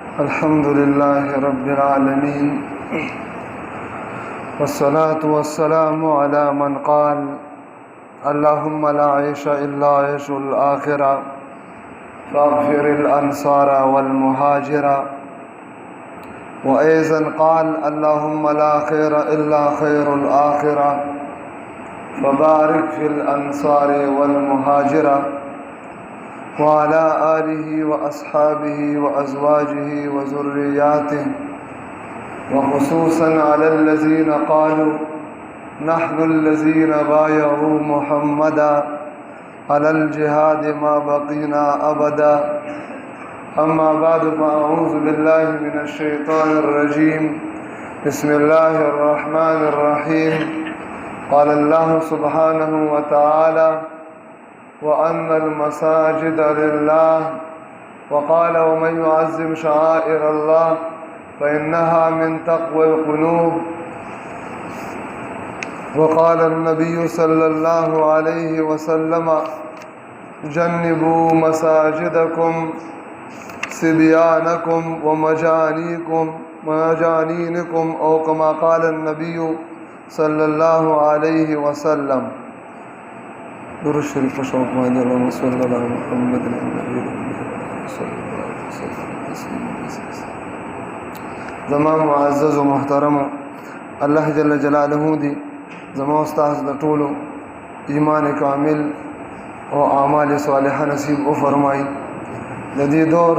الحمد لله رب العالمين والصلاة والسلام على من قال اللهم لا عيش إلا عيش الآخرة فاغفر الأنصار والمهاجر، وأيضا قال اللهم لا خير إلا خير الآخرة فبارك في الأنصار والمهاجر، وعلى آله وأصحابه وأزواجه وذرياته، وخصوصا على الذين قالوا نحن الذين بايعوا محمدا على الجهاد ما بقينا أبدا. أما بعد، فأعوذ بالله من الشيطان الرجيم. بسم الله الرحمن الرحيم. قال الله سبحانه وتعالى: وأن المساجد لله، وقال: ومن يعظم شعائر الله فإنها من تقوى القلوب. وقال النبي صلى الله عليه وسلم: جنبوا مساجدكم صبيانكم ومجانينكم، أو كما قال النبي صلى الله عليه وسلم. درود شریف شوق باندې اللهم صل علی محمد النبی صلی الله علیه وسلم. زما معزز و محترم الله جل جلاله دی زما استاد د ټولو ایمان کامل او اعمال صالحه نصیب او فرمای. د دې دور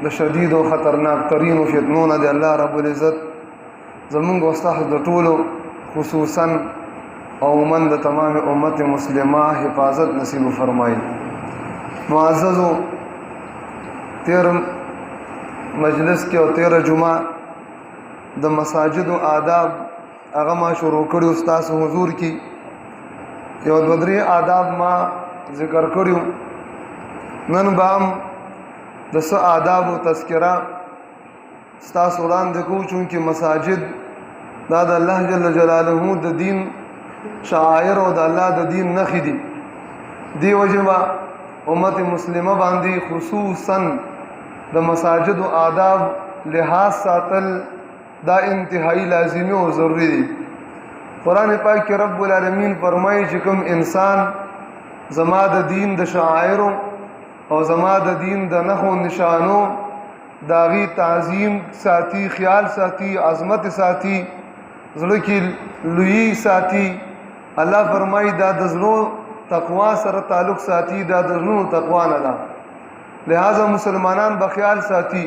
د شدید او خطرناک ترین فتنو نه دی الله رب العزت زمونږ استاد د ټولو خصوصا او من د تمام امت مسلمه حفاظت نصیب فرمایي. معززو، تیر مجلس کې او تیر جمعه د مساجد او آداب هغه ما شروع کړو استاد حضور کې یو بدري آداب ما ذکر کړو. نن بام د څه آداب او تذکرہ استاد وړاندې کوو، چې مساجد دا د الله جل جلاله د دین شعائر او د الله د دین نخې دي. دی وجبه امت مسلمه باندې خصوصا د مساجد او آداب لحاظ ساتل دا انتهایی لازمی او ضروری دي. قرآن پاک کې رب العالمین فرمایي چې کوم انسان زما د دین د شعائر او زما د دین د نخو نشانو داغي تعظیم ساتي، خیال ساتي، عظمت ساتي، زړه کې لوی ساتي، الله فرمایي دا د زړه تقوا سره تعلق ساتي، دا د زړه تقوا نه ده. لہذا مسلمانان به خیال ساتي.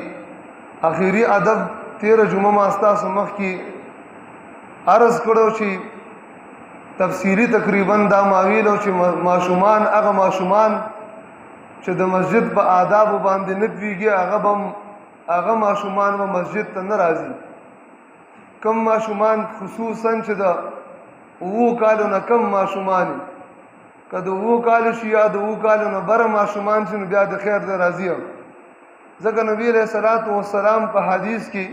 اخیری ادب 13 جمعه ما استاسو مخ کې عرض کړو چې تفسیری تقریبا دا ماویل او چې ماشومان هغه ماشومان چې د مسجد په آداب باندې نه پیږي هغه ماشومان به مسجد ته ناراضي. کم ماشومان خصوصا چې د وو کالو نه کم ماشومان کده وو کالو شي یا د وو کالو نه بر ماشومان چې بیا د خیر د راضي. ځکه نبی علیہ الصلوۃ والسلام په حدیث کې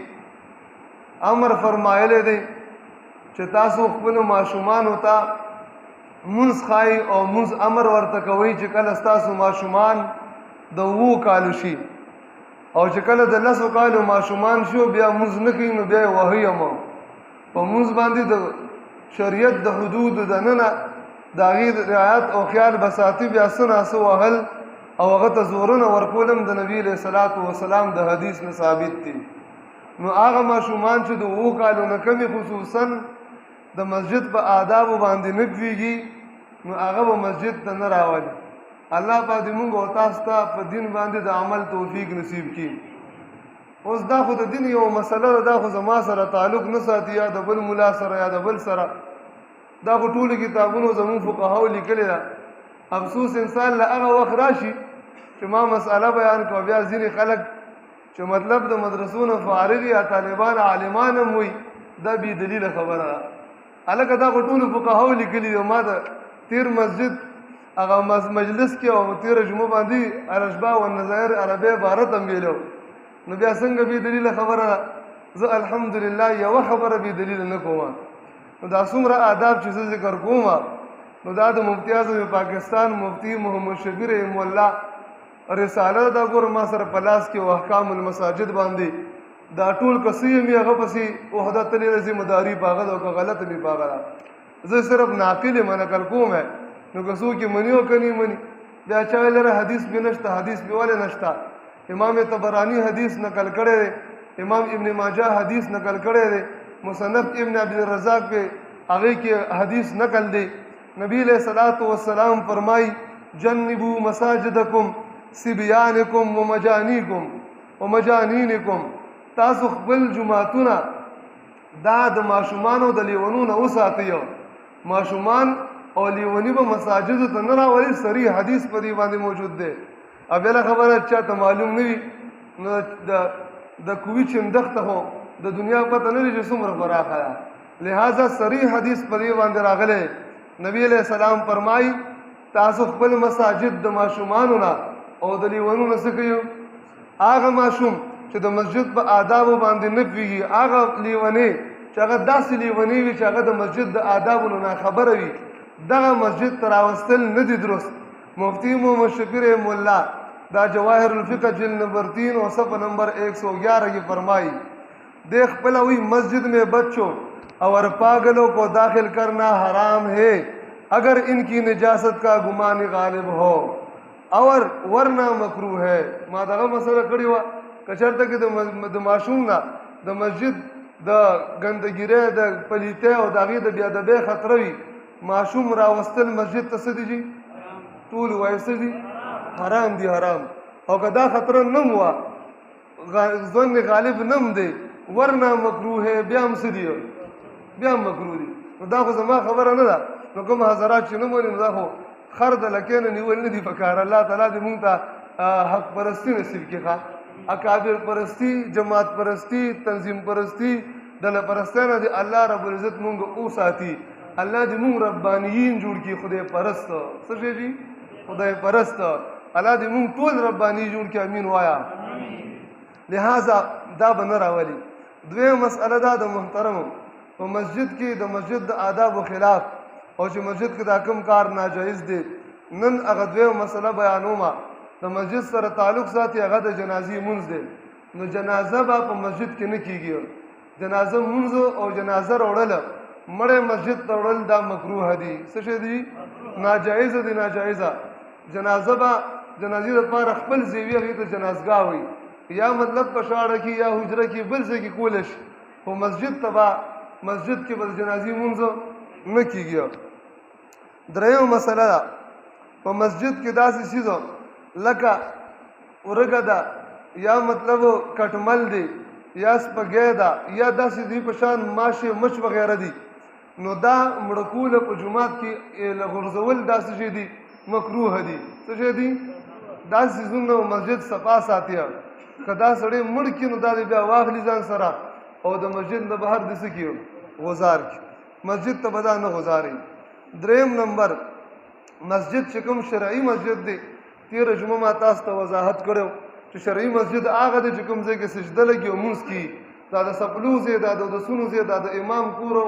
امر فرمایلی دی چې تاسو خپل ماشومان وتا منځ خای او منځ امر ورته کوي چې کله تاسو ماشومان د وو کالو شي او چې کله د 10 کالو ماشومان شو بیا منځ نه کوي، نو بیا وهي مو په منځ باندې د شریعت د حدود د ننه د غیر رعایت او خیال بساتی بیا سنا سو وهل او هغه ته زورونه ورکولم د نبی له صلوات و سلام د حدیث نه ثابت دي. نو هغه ماشومان چې د وو کالو نه کمی خصوصا د مسجد په آداب باندې نه پیږي، نو هغه به مسجد ته نه راوړي. الله پاک دې موږ او تاسو ته په دین باندې د عمل توفیق نصیب کړي. اوس دا خو د دین یو مسله ده، دا خو زما سره تعلق نه ساتي یا د بل مولا سره یا د بل سره، دا خو ټول کتابونو زمون فقهاو لیکلي ده. افسوس انسان له هغه وخت راشي چې ما مسأله بیان کو، بیا ځینې خلک چې مطلب د مدرسو نه فارغ یا طالبان عالمان هم وي، دا بې دلیله خبره ده. هلکه دا خو ټولو فقهاو لیکلي دي. ما د تیر مسجد هغه مجلس کې او 13 جمعه باندې الاشباح والنظائر عربی عبارت هم ویلو، نو بیا څنګه بې دلیله خبره ده؟ زه الحمدلله یوه خبره بې دلیله نه کوم. نو دا څومره آداب چې زه ذکر کوم، نو دا د مفتی اعظم پاکستان مفتی محمد شبیر رحمه الله رساله دا ګور ما سره په لاس کې او احکام المساجد باندې دا ټول کسي مې هغه پسې وحدت لري ذمہداری باغه او غلط می باغه زه صرف ناقل منقل کوم نو کسو کې منیو کني منی بیا چا لره حدیث به نشته حدیث به ول نشته امام طبرانی حدیث نقل کړی دی امام ابن ماجه حدیث نقل کړی دی مصنف ابن عبد الرزاق په هغه کې حدیث نقل دی نبی علیہ الصلوۃ والسلام فرمای جنبوا مساجدکم صبیانکم ومجانینکم تاسو خپل جمعتونه دا د ماشومانو د لیونونو وساتئ ماشومان او لیونی به مساجد ته نه راولي صریح حدیث په دې باندې موجود دی اوبله خبره چاته معلوم نه وي نو د کوی چندخته هو د دنیا پته نه لري څومره فراخه ده لہذا صریح حدیث په دې باندې راغله نبی علیہ السلام فرمای تاسو خپل مساجد د ماشومانو نه او د لیونونو څخه یو هغه ماشوم چې د مسجد په آداب باندې نه پیږي هغه لیونی چې هغه داسې لیونی وي چې هغه د مسجد د آدابونو نه خبره وي دغه مسجد ته راوستل نه دي درست مفتی محمد شفیع مولا دا جواہر الفقہ جلد نمبر 3 اور صفحہ نمبر 111 کی فرمائی دیکھ پلا ہوئی مسجد میں بچوں اور پاگلوں کو داخل کرنا حرام ہے اگر ان کی نجاست کا گمان غالب ہو اور ورنہ مکروہ ہے ما دغه مسله کړی و کچرته کې د ماشوم نه د مسجد د ګندګیره د پلیته او دغه د بیا د به خطر وي ماشوم راوستل مسجد ته سدي ټول وایسه دي حرام دي حرام او کدا خطر نم وا ځون غالب نم دی ورنه مکروه ہے بیا هم سدي بیا مکروه دي دا خو زما خبره نه ده نو کوم حضرات چې نه مونږ نه خو خرد لکه نیول نه دی پکار الله تعالی دې مونږ ته حق پرستی نصیب کړي اکابر پرستی جماعت پرستی تنظیم پرستی دله پرستانه دی الله رب العزت مونږ او ساتي الله دې مونږ ربانیین جوړ کړي خدای پرست څه شي جی خدای پرست الله دې مونږ ټول ربانی جوړ کړي امین وایا لہذا دا بنه راولي دوی مسأله دا د محترم په مسجد کې د مسجد د آداب خلاف او چې مسجد کې دا کوم کار ناجایز دی نن هغه دوی مسله بیانوم د مسجد سره تعلق ساتي هغه د جنازي منځ دی نو جنازه به په مسجد کې نه کیږي جنازه منځ او جنازه وړل مړې مسجد ته وړل دا مکروه دي څه شي دي ناجایز دي ناجایزه جنازه به جنازي لپاره خپل زیوی هغه ته جنازګاه وي یا مطلب په شاړه کې یا حجره کې بل ځای کې کولش او مسجد تبا مسجد کې بل جنازي منځ نه کیږي درېو مسله په مسجد کې داسې چیزو لکه ورګه ده یا مطلب کټمل دی یا سپګی ده یا داسې دی په شان ماشه مچ وغیره دي نو دا مړکول په جمعات کې لغرزول داسې شي دي مکروه دي څه شي دي داسې زونه مسجد صفا ساتي کدا سړی مړ کې نو دا بیا واخلي ځان سره او د مسجد نه بهر د سکیو غزار کی مسجد ته بدا نه غزاري دریم نمبر مسجد چې کوم شرعي مسجد دی تیر جمعه ما تاسو ته وضاحت کړو چې شرعي مسجد هغه دی چې کوم ځای کې سجده لګي او مونږ کی دا د سپلو زی دا د سونو زی دا د امام کور او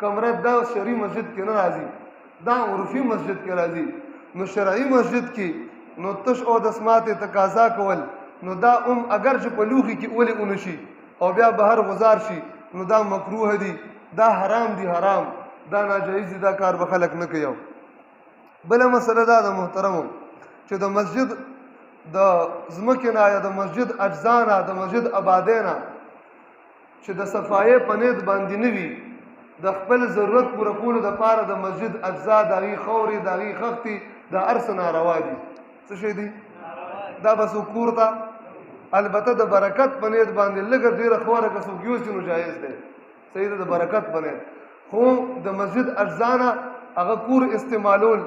کمره دا شرعي مسجد کې نه راځي دا عرفي مسجد کې راځي نو شرعي مسجد کې نو تش او د سماعت تقاضا کول نو دا اگر چې په لوخي کې اولی اونشي او بیا بهر غزار شي نو دا مکروه دي دا حرام دي حرام دا ناجایز دي دا کار به خلک نه کوي بل مسله دا د محترمو چې د مسجد د زمکه نه یا د مسجد اجزا نه د مسجد آبادی نه چې د صفایي پنید باندې نه وي د خپل ضرورت پوره کولو د پاره د مسجد اجزا دغه خوري دغه خختي د ارس ناروا دي څه شي دي دا بس کورتا البته د برکت پنید باندې لګ ډیره خوره کسو کیوس نو جایز دی صحیح ده د برکت پنید خو د مسجد اجزانا هغه کور استعمالول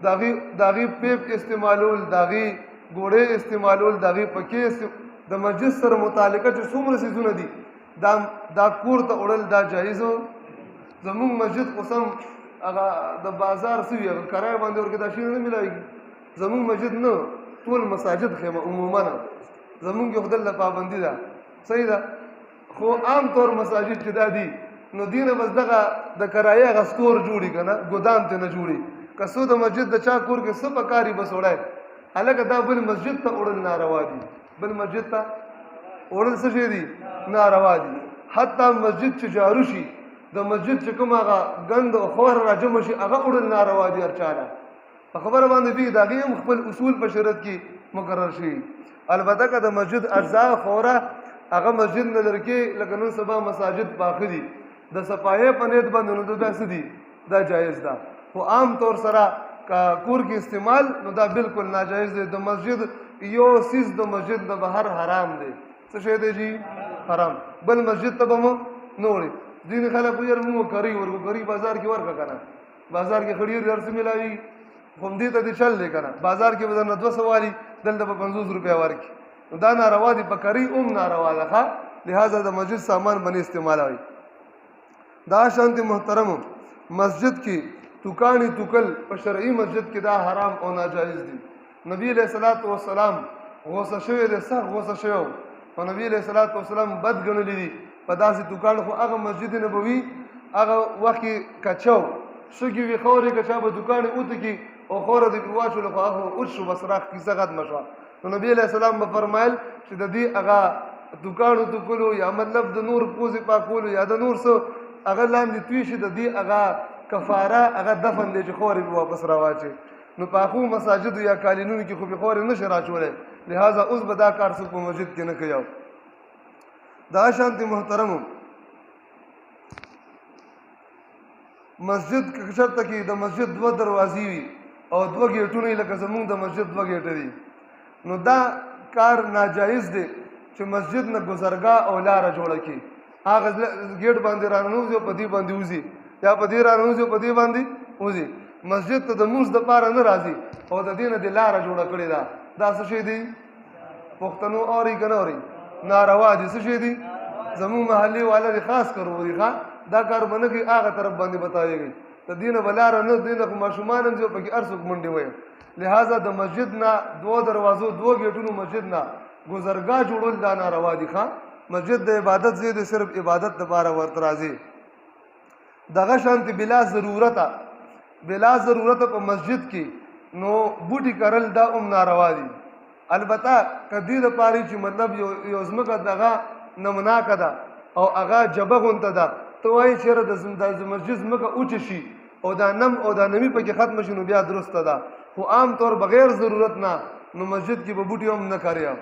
داغي پیپ استعمالول داغي ګوړې استعمالول داغي پکې د مسجد سره متعلقه چې څومره سيزونه دي دا کور ته وړل دا جایز زموږ مسجد قسم هغه د بازار سوي هغه کرای باندې ورګه دا شي نه ملایږي زموږ مسجد نه ټول مساجد خیمه عموما زمونږ یو خدای له پابندي ده صحیح ده خو عام طور مساجد چې دا دي نو دینه بس دغه د کرایه غستور جوړي کنه ګودام ته نه جوړي کسو د مسجد د چا کور کې څه پکاري بس وړای هلکه دا بل مسجد ته وړل ناروا دي، بل مسجد ته وړل څه شی دي؟ ناروا دي. حتی مسجد چې جارو شي، د مسجد چې کوم هغه ګند او خور راجمع شي هغه وړل ناروا دي هر چاله. په خبره باندې بي د هغې هم خپل اصول په شریعت کې مقرر شي. البته که د مسجد اجزا خوره هغه مسجد نه لرې کې، لکه نن سبا مساجد پاخه دي، د صفایۍ په نیت باندې نو دا څه دي؟ دا جایز ده. خو عام طور سره که کور کې استعمال نو دا بالکل ناجایز دی. د مسجد یو سیز د مسجد د بهر حرام دی. څه شی دی جی؟ حرام. بل مسجد ته به مو نه وړي. ځینې خلک وایي موږ کرۍ ورکو، کرۍ بازار کې ورکړه که نه، بازار کې خړیر هر څه میلاوي، خو همدې ته دې چل دی که نه، بازار کې به درنه 200 والي، دلته به 50 روپۍ ورکړي. نو دا ناروا دي، په کرۍ هم ناروا ده ښه. لہذا د مسجد سامان باندې استعمالوي. دا شانتي محترمو مسجد کې توکانی توکل په شرعي مسجد کې دا حرام او ناجایز دي. نبی علیہ الصلوۃ والسلام غوسه شوی دی، سخت غوسه شوی، او نبی علیہ الصلوۃ والسلام بد ګڼلی دي په داسې توکان. خو هغه مسجد نبوي هغه وخت کې کچو شګي وي خورې کچا به دوکان اوته کې او خوره دې واچول، خو هغه اوس شو بس راخ کیسه ختم شوه. نو نبی علیہ السلام به فرمایل چې د دې هغه دوکانو توکلو یا مطلب د نور پوزې پاکولو یا د نور څه هغه لاندې توی شي، د دې هغه کفاره هغه دفن دی چې خورې به واپس راواچي. نو پاکو مساجدو یا کالینونو کې خو به خورې نشي راچولی، لہذا اوس به دا کار څوک په مسجد کې نه کوي. دا شانتي محترمو مسجد که چېرته کې د مسجد 2 دروازې وي او 2 ګیټونه یې لکه زمونږ د مسجد 2 ګیټه دي، نو دا کار ناجایز دی چې مسجد نه ګذرګاه او لاره جوړه کړي. هغه ګیټ باندې راننوځي او په دې باندې وځي، یا په دې راننوځي او په دې باندې وځي. مسجد ته د مونځ دپاره نه راځي او د دې نه د لاره جوړه کړې ده. دا څه شی دی؟ پښتنو اوري که نه اوري؟ ناروا دي. څه شی دي؟ زمونږ محلي والا دي خاص کر وایي ښه دا کار به نه کوي، هغه طرف باندې بتاویږي. د دې نه به لاره نه، دې نه خو ماشومان هم ځي او پکې هر څوک منډې وایي. لہذا د مسجد نه 2 دروازو 2 ګیټونو مسجد نه ګذرګاه جوړول دا ناروا دي ښه. مسجد د عبادت ځای دی، صرف عبادت دپاره ورته راځي. دغه شانتې بلا ضرورته په مسجد کې نو بوټي کرل دا هم ناروا دي. البته که دې دپاره چې مطلب یو ځمکه دغه نمناکه ده او هغه جبه غونته ده، ته وایي چېرې د مسجد ځمکه اوچه شي او دا نم او دا نمي پکې ختمه شي نو بیا درسته ده. خو عام طور بغیر ضرورت نه نو مسجد کې به بوټي هم نه کریا.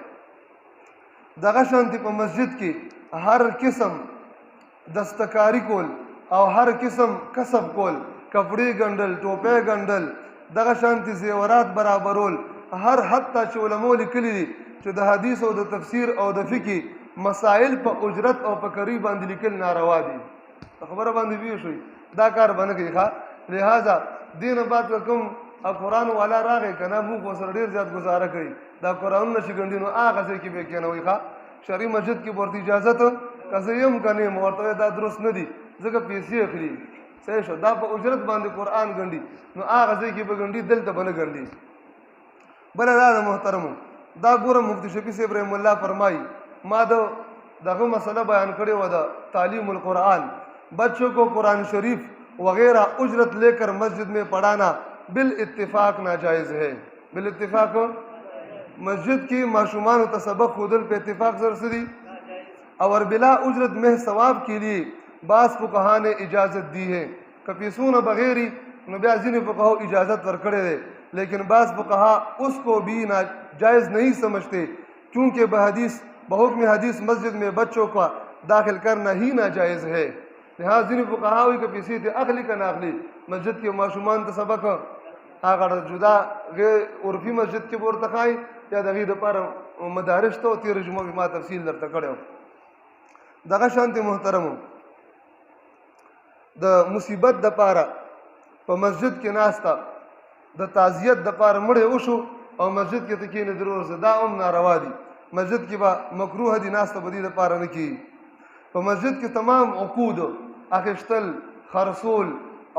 دغه شانتي په مسجد کې هر قسم دستکاری کول او هر قسم کسب کول، کپڑے ګنډل، ټوپۍ ګنډل، دغه شانتي زیورات برابرول، هر حتی چې علماء لیکلي دي چې د حدیث او د تفسیر او د فقه مسائل په اجرت او په کری باندې لیکل ناروا دي. خبره باندې وی شوي دا کار باندې کوي ښه. لہذا دین بعد کوم قرآن والا راغی که نه، موږ ورسره ډېر زیات ګزاره کړي، دا قرآنونه چې ګنډي نو هغه ځای کې به یې کېنوئ ښه. شرعي مسجد کې ورته اجازت که زه یم که نه یم ورته دا درست نه دي، ځکه پیسې اخلي. صحیح شو، دا په اجرت باندې قرآن ګنډي نو هغه ځای کې به ګنډي، دلته به نه ګنډي. بله دا د محترمو دا ګورم مفتی شفیع صاحب رحم الله فرمایي، ما دغه مسئله بیان کړې وه د تعلیم القرآن، بچوں کو قرآن شریف وغیرہ اجرت لے کر مسجد میں پڑھانا بالاتفاق ناجائز ہے. بالاتفاق مسجد کی معشومان و سبق خودل پہ اتفاق سر دی اور بلا اجرت میں ثواب کے لیے بعض فقہا نے اجازت دی ہے. کپیسون بغیری نبی عزین فقہا اجازت ورکڑے دے، لیکن بعض فقہا اس کو بھی ناجائز نہیں سمجھتے کیونکہ بحکم حدیث مسجد میں بچوں کا داخل کرنا ہی ناجائز ہے. لہٰذا ځینې فقها وایي که پیسې دې اخلي که نه اخلي، مسجد کې ماشومان ته سبق هغه جدا غیر عرفي مسجد کې به ورته ښایي یا د هغې دپاره مدارس ته او تېره جمعه ما تفصیل درته کړی و. دغه شانتې محترمو د مصیبت دپاره په مسجد کې ناسته د تعزیت دپاره مړی وشو او مسجد کې ته کښېنې ضرور زه، دا هم ناروا دي. مسجد کې به مکروه دي ناسته به دې دپاره نه کېږي. په مسجد کې تمام عقود اخیستل، خرڅول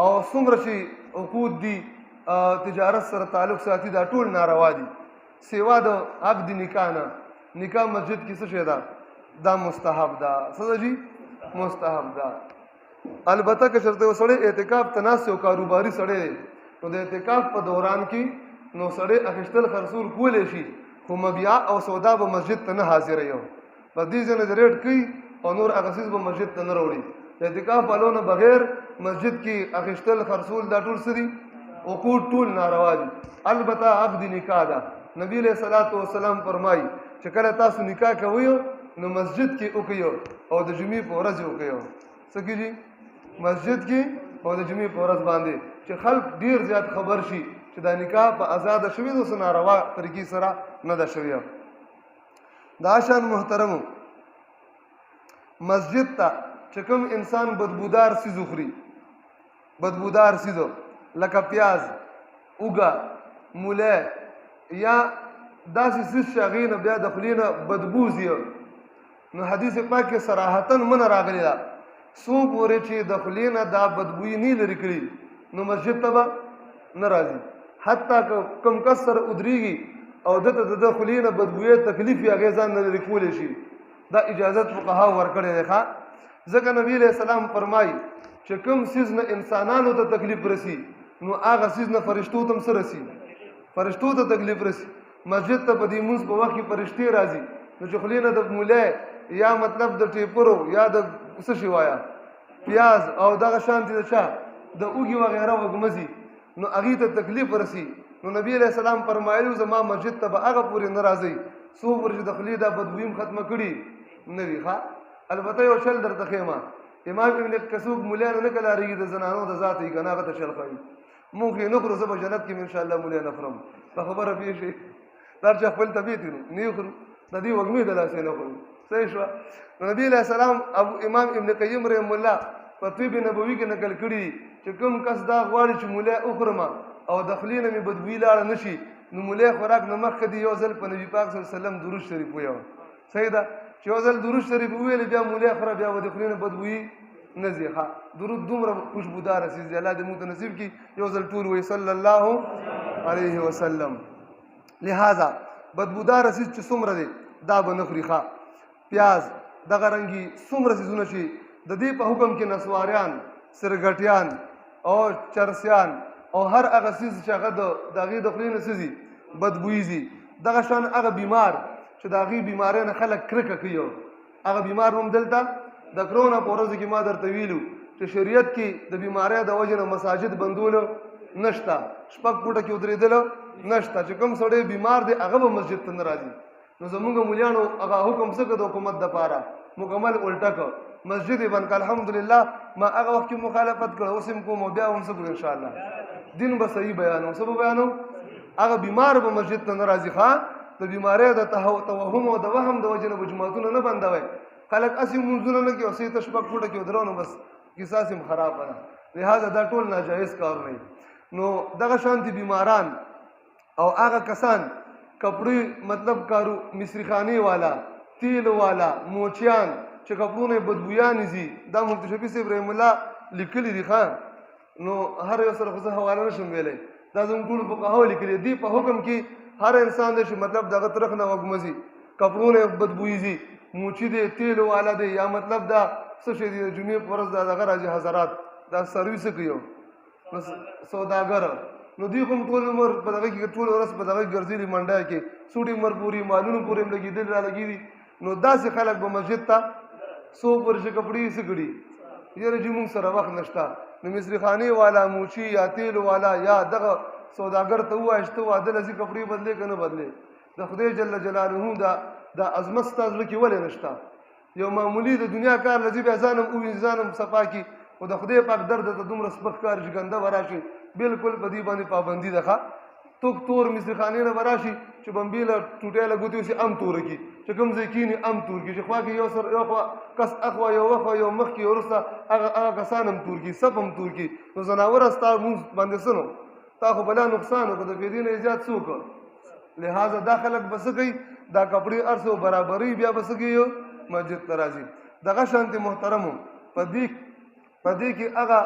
او څومره چې عقود دي تجارت سره تعلق ساتي دا ټول ناروا دي. سیوا د عقد نکاح نه، نکاح مسجد کې څه شی ده؟ دا مستحب ده. څه ده جي؟ مستحب ده. البته که چېرته یو سړی اعتکاف ته ناست او کاروباري سړی دی نو د اعتکاف په دوران کې نو سړی اخیستل خرڅول کولی شي خو مبیع او سودا به مسجد ته نه حاضروي په دې ځای نه د ریټ کوي او نور هغه څیز به مسجد ته نه راوړي د اعتکاف والو نه بغیر مسجد کې اخیستل خرڅول دا ټول څه دي عقود ټول ناروا دي البته عقد نکاح ده نبی علیہ الصلوۃ والسلام فرمایي چې کله تاسو نکاح کوئ نو مسجد کې وکړئ او د جمعې په ورځ وکړئ څه کیږي مسجد کې او د جمعې په ورځ باندې چې خلک ډیر زیات خبر شي چې دا نکاح په آزاد شوی د ناروا طریقې سره نه ده شوی دا شان محترمو مسجد ته چې کوم انسان بدبودار سیز خوري بدبودار سیز لکه پیاز اوګه موله یا داسې سیز شاغي نه بیا د خولې نه بدبو ځي نو حدیث پاک کې صراحتاً من راغلی ده څو پورې چې د خولې نه دا بدبویي نه لرې کړي نو مسجد ته به نه راځي حتی که کم کس سره ودرېږي او دته د خولې نه بدبویي تکلیف یې هغې ځان نه لرې کولی شي دا اجازت فقهاو ورکړی دی ښه ځکه نبي علیہ السلام فرمایي چې کوم سیز نه انسانانو ته تکلیف رسی نو هغه سیز نه فرشتو ته هم څه رسی فرشتو ته تکلیف رسی مسجد ته په دې مونځ په وخت کې فرشتې راځي نو چې خولې نه د مولی یا مطلب د ټیپرو یا د څه شي وایه پیاز او دغه شانتې د چا د اوږې وغیره وږمځي نو هغې ته تکلیف رسی نو نبی علیہ السلام فرمایلي زما مسجد ته به هغه پورې نه راځئ څو پورې چې د خولې دا بدبویم ختمه کړي نه وي ښه البته یو شل درته ښیم امام ابن کثوب مولیانو نه کلاریږي د زنانو د ذات یې که نه هغه ته شل ښایي مونږ یې نه خورو زه به جنت کې انشاءالله مولی نه خورم په خبره پوه شي دا چې خپل طبیعت نو نه خورو د دې وږمې د لاسې نه خورو صحیح شوه نو نبي علیہ السلام امام ابن قیم رحم الله په طب نبوي کې نقل کړي چې کوم کس دا غواړي چې مولی وخورم او د خولې نه مې بدبویي لاړه نه شي نو مولی خوراک نه مخکې دي یو ځل په نبي پاک صلی الله علیه وسلم درود شریف ووایه صحیح ده چې یو ځل درود شریف وویلې بیا مولی خوره بیا به د خولې نه بدبویي نه ځي ښه درود دومره خوشبوداره څیز دی الله دې موږ ته نصیب کړي یو ځل ټول وایي صلی الله علیه وسلم لہذا بدبوداره څیز چې څومره دی دا به نه خوري ښه پیاز دغه رنګي څومره څیزونه چې د دې په حکم کې نسواریان سرګټیان او چرسیان او هر هغه څیز چې هغه د هغې د خولې نه څه ځي بدبویي ځي دغه شان هغه بیمار چې د هغې بیمارۍ نه خلک کرکه کوي هغه بیمار هم دلته د کرونا په ورځو کې ما درته ویلو چې شریعت کې د بیمارۍ د وجې نه مساجد بندولو نشته شپږ فوټه کې ودرېدلو نشته چې کوم سړی بیمار دی هغه به مسجد ته نه راځي نو زمونږ مولیانو هغه حکم څه کړ د حکومت دپاره مکمل الټه کړ مسجد یې بند کړ الحمدلله ما هغه وخت کې مخالفت کړ اوس هم کوم بیا هم څه کړو انشاءالله دین به صحیح بیانو څه به بیانو هغه بیمار به مسجد ته نه راځي ښه د بیمارۍ د توهم او د وهم د وجې نه به جوماتونه نه بندوئ خلک اسې مونځونه نه کوي او سې ته شپږ فوټه کې ودرو نو بس کیسه هم خرابه ده لہذا دا ټول ناجایز کارونه دي نو دغه شانتي بیماران او هغه کسان کپړې مطلب کارو مصریخانې والا تیل والا موچیان چې کپړونه بدبویانې ځي دا مفتی شفیع صاحب رحم الله لیکلي دي ښه نو هر یو سره خو زه حواله نه شم ویلی دا زموږ ټولو فقهاو لیکلي دي په حکم کې هر انسان دی چې مطلب دغه طرف نه وږمځي کپړونه بدبویي ځي موچي دی تیل والا دی یا مطلب دا څه شی دی د جمعې په ورځ دغه راځي حضرات دا سرویس کوي نو سوداګر نو دوی خو هم ټول عمر په دغه کې ټول ورځ په دغه ګرځېدي منډه کې سوټي عمر پورې مالونو پورې هم لګېدلي را لګېدي نو داسې خلک به مسجد ته څو پورې چې کپړې یې څه کړي یاره جی مونږ سره وخت نشته نو مصریخانې والا موچي یا تیل والا یا دغه سوداګر ته ووایه چې ته واده لځي کپړې بدلې که نه بدلې د خدای جل جلاله دا عظمت ستا زړه کې ولې نشته یو معمولي د دنیا کار لځي بیا ځان هم وویني ځان هم صفا کړي خو د خدای پاک درد ته دومره سپک کار چې ګنده به راشي بلکل په دې باندې پابندي ده ښه توک تور مصریخانې نه به راشي چې بمبې له ټوټۍ له ګوتې اوسي ام توره کړي چې کوم ځای کښېني ام تور کړي چې خوا کې یو خوا کس اخوا یو وخوا یو مخ کې وروسته هغه کسان هم تور کړي سپ هم تور کړي نو ځناوره ستا مونځ باندې څه نو تا خو بلا نقصان وکړه د فیدې نه زیات څه وکړه لہذا دا خلک به څه کوي دا کپړې هر څه برابري بیا به څه کوي مسجد ته راځي دغه شانتې محترمو په دې کې هغه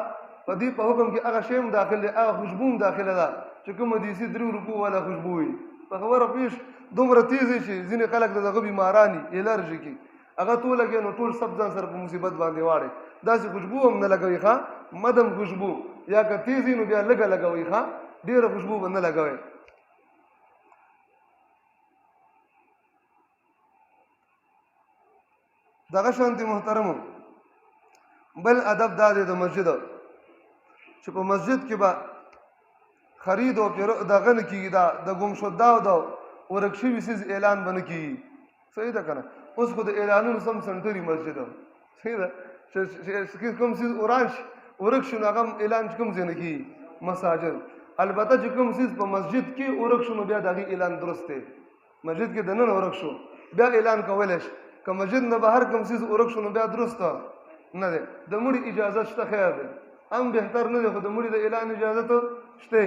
په دې په حکم کې هغه شی هم داخل دی هغه خوشبو هم داخله ده چې کومه دیسي 3 روپو والا خوشبو وي په خبره پیش دومره تیز شي ځینې خلک د دغه بیماراني الرژي کې هغه ټول لګي نو ټول سب ځان سره په مصیبت باندې واړي داسې خوشبو هم نه لګوي ښه مدم خوشبو یا که تیزي نو بیا لږه لګوي ښه ډېره خوشبو به نه لګوي دغه شانتي محترمو بل ادب دا دی د مسجد چې په مسجد کې به خرید او دغه نه کېږي دا د ګم شده او د ورک شوي څیز اعلان به نه کېږي صحیح ده که نه اوس خو د اعلانونو سم سنټري مسجد صحیح ده چې کوم څیز وران شي ورک شو نو هغه اعلان چې کوم ځای نه کېږي مساجد البته چې کوم څیز په مسجد کې ورک شو نو بیا د هغې اعلان درست دی مسجد کې دننه ورک شو بیا اعلان کولی شي که مسجد نه بهر کوم څیز ورک شو نو بیا درسته نه دی د مړي اجازت شته خیر دی هم بهتر نه دی خو د مړي د اعلان اجازت شته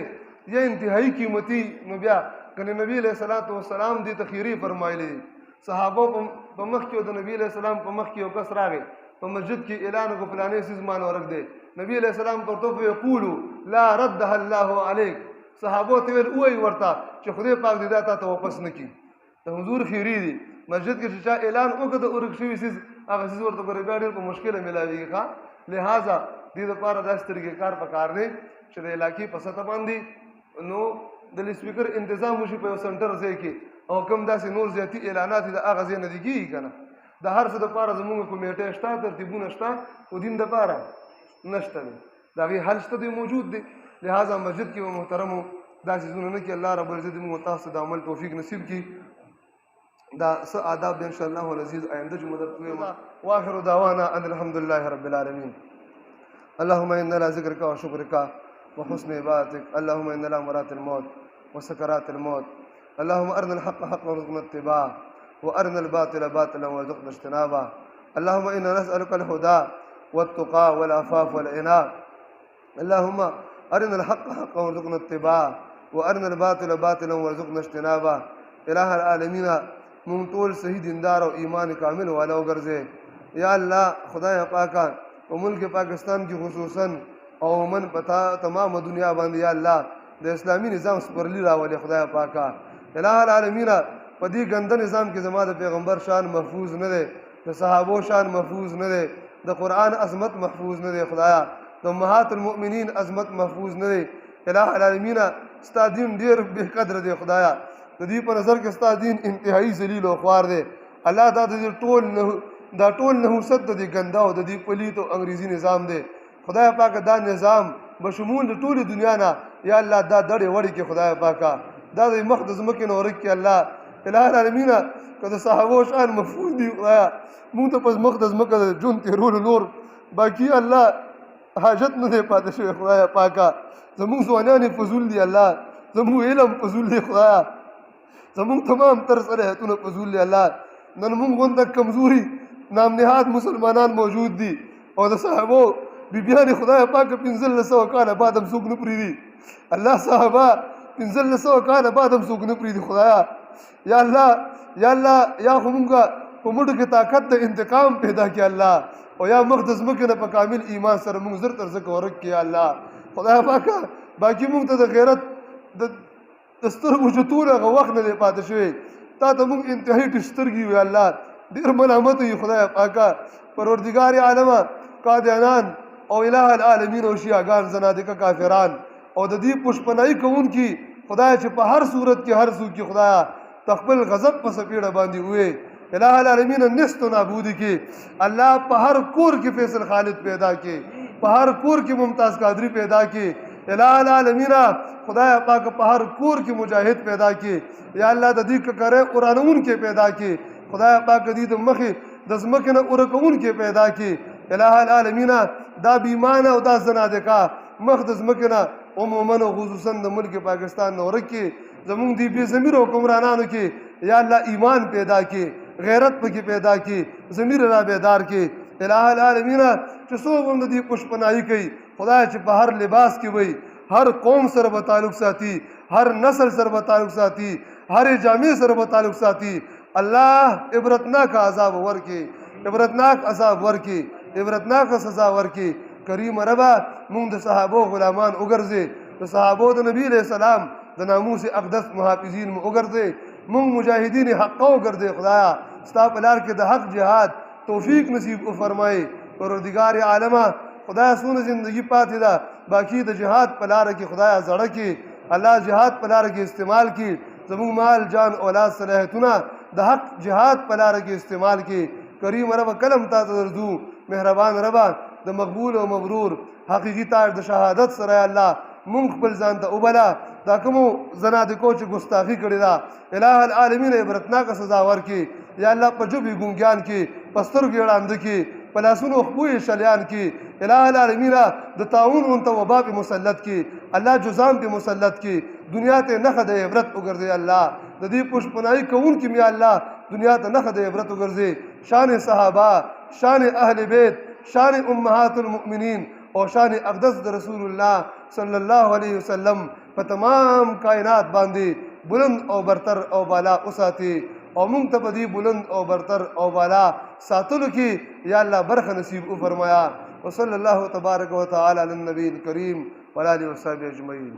یا انتهایی قیمتي نو بیا کنه نبی علیہ الصلوۃ والسلام دې تخیری فرمایلی صحابه په مخ کې د نبی علیہ السلام په مخ کې یو کس راغی په مسجد کې اعلان کو فلانه سیز مان ورک دی نبی علیہ السلام ورته یقول لا ردها الله عليك صحابه ته ویل وای ورته چې خدای پاک دې دا ته واپس نکړي د حضور خیری دی مسجد کې چې اعلان وکړ د ورک شوي سیز هغه سیز ورته ګورې بیا ډېر په مشکله ملاویږي ښه لہذا دې دپاره داسې طریقې کار پکار دی چې د علاقې په سطح باندې نو د سپیکر انتظام وشي په یو سنټر ځای کې او کوم داسې نور زیاتي اعلانات د هغه ځای نه دي کېږي که نه د هر څه دپاره زمونږ کمیټې شته ترتیبونه شته خو دین دپاره نشته دی د هغې حل شته دی موجود دی لہذا مسجد کې به محترمو دا څیزونه نه کړي الله رب العزت موږ تاسو د عمل توفیق نصیب کړي دا څه آداب دی انشاءالله العزیز آینده جمعه درته وایم واخر دعوانا ان الحمد لله رب العالمین اللهم انا لا ذکرک وشکرک وحسن عبادتك اللهم إن لنا مرات الموت وسكرات الموت اللهم أرنا الحق حقا وارزقنا اتباعه وأرنا الباطل باطلا وارزقنا اجتنابه اللهم إنا نسألك الهدى والتقى والعفاف والعناء اللهم أرنا الحق حقا وارزقنا اتباعه وأرنا الباطل باطلا وارزقنا اجتنابه إله العالمين من طول صحیح دیندار و ایمان کامل والا وګرځې یا الله خدای پاکه په ملک پاکستان کې خصوصا او من پتا تمام دنیا باندې یا الله د اسلامي نظام سپرلی راولي خدای پاکه الہ العالمین په دې ګنده نظام کې زما د پیغمبر شان محفوظ نه دی د صحابو شان محفوظ نه دی د قرآن عظمت محفوظ نه دی خدایا د امهات المؤمنین عظمت محفوظ نه دی الہ العالمین ستا دین ډېر بې قدره دی خدایا د دې په نظر کې ستا دین انتهایی ذلیل او خوار دی الله دا د ټول نحوست د دې ګنده او د دې پلیت او انګریزي نظام دی خدای پاک دا نظام بشمول د ټولې دنیا نه یا الله دا دړې وړې کې خدای پاکه دا د مخ د ځمکې نه ورک کې الله الہ العالمین که د صحابو شان محفوظ دي خدایا مونږ ته پس مخ د ځمکه د ژوند تېرولو نور باقي الله حاجت نه دی پاتې شوی خدای پاکه زمونږ ځوانان یې فضول دي الله زمونږ علم فضول دی خدایا زمونږ تمام تر صلاحیتونه فضول دی الله نن مونږ غونډه کمزوري نام نهاد مسلمانان موجود دي او د صحابو بیبیان خدای پاک 1500 کاله بعد هم څوک نه پرېږدي الله صحابه 1500 کاله بعد هم څوک نه پرېږدي خدایا یا الله یا خو مونږ په مټو کې طاقت د انتقام پیدا کړي الله او یا مخ د ځمکې نه په کامل ایمان سره مونږ زر تر ځکه ورک کړي الله خدای پاکه باقي مونږ ته د غیرت د سترګو چتور هغه وخت نه دی پاتې شوی تا ته مونږ انتهایی ټیټ سترګې وي الله ډېر ملامت وي خدای پاکه پروردګار عالمه قادیانان او الہ العالمین او شیعاګان زنادقه کافران او د دې پشپنایي کوونکي خدای چې په هر صورت کې هر څوک کې خدایا تخپل غضب په سپېړه باندې وې الہ العالمین نست و نابود کې الله په هر کور کې فیصل خالد پیدا کې په هر کور کې ممتاز قادری پیدا کې الہ العالمین خدای پاک په هر کور کې مجاهد پیدا کې یا الله د دې ککره قرانون کې پیدا کې خدای پاک دې د مخې د ځمکې نه ورکون کې پیدا کې الہ العالمین دا بیمانه او دا زنادقه مخ د ځمکې نه عموما او خصوصا د ملک پاکستان نه ورک کې زمونږ دې بې ضمیر حکمرانانو کې یا الله ایمان پیدا کې غیرت پکې پیدا کې ضمیر را بیدار کې الہ العالمین چې څوک هم د دې پشپناهي کوي خدای چې په هر لباس کې وي هر قوم سره به تعلق ساتي هر نسل سره به تعلق ساتي هر جامع سره به تعلق ساتي الله عبرتناک عذاب ورکي عبرتناک عذاب ورکي عبرتناک سزا ورکي کریم ربا مونږ د صحابو غلامان وګرځي د صحابو د نبی علیہ السلام د ناموس اقدس محافظین مو وګرځي مونږ مجاهدین حق وګرځي خدایا ستا په لار کې د حق جهاد توفیق نصیب فرمایي پروردگار عالمه خدایا سونه زندگی پاتې ده باقی د جهاد په لار کې خدایا زړه کې الله جهاد په لار کې استعمال کې زموږ مال جان اولاد صلاحیتونه د حق جهاد په لار کې استعمال کې کریم رب کلم تا ته درځو مهربان ربا د مقبول او مبرور حقیقي تاج د شهادت سره یا الله مونږ خپل ځان ته وبلا دا کومو زنادکو چې ګستاخي کړې ده الٰه العالمین عبرتناکه سزا ورکړي یا الله په ژبې ګونګیان کې په سترګو یې ړانده کړي په لاسونو خپو یې شلیان کړي الٰه العالمین د طاعون غونته وبا پې مسلط کړي الله جزام پې مسلط کړي دنیا ته نښه د عبرت وګرځي الله د دې پشپنایي کوونکي مې الله دنیا ته نښه د عبرت وګرځي شان صحابه شان اهل بیت شان امهات المؤمنین اور شان اقدس د رسول الله صلی الله علیه وسلم په تمام کائنات باندې بلند او برتر او بالا وساتي او موږ ته په دې بلند او برتر او بالا ساتلو کې یا الله برخه نصیب وفرمایا وصلی الله تبارک وتعالى علی النبی الکریم وعلى آله وصحبه اجمعین.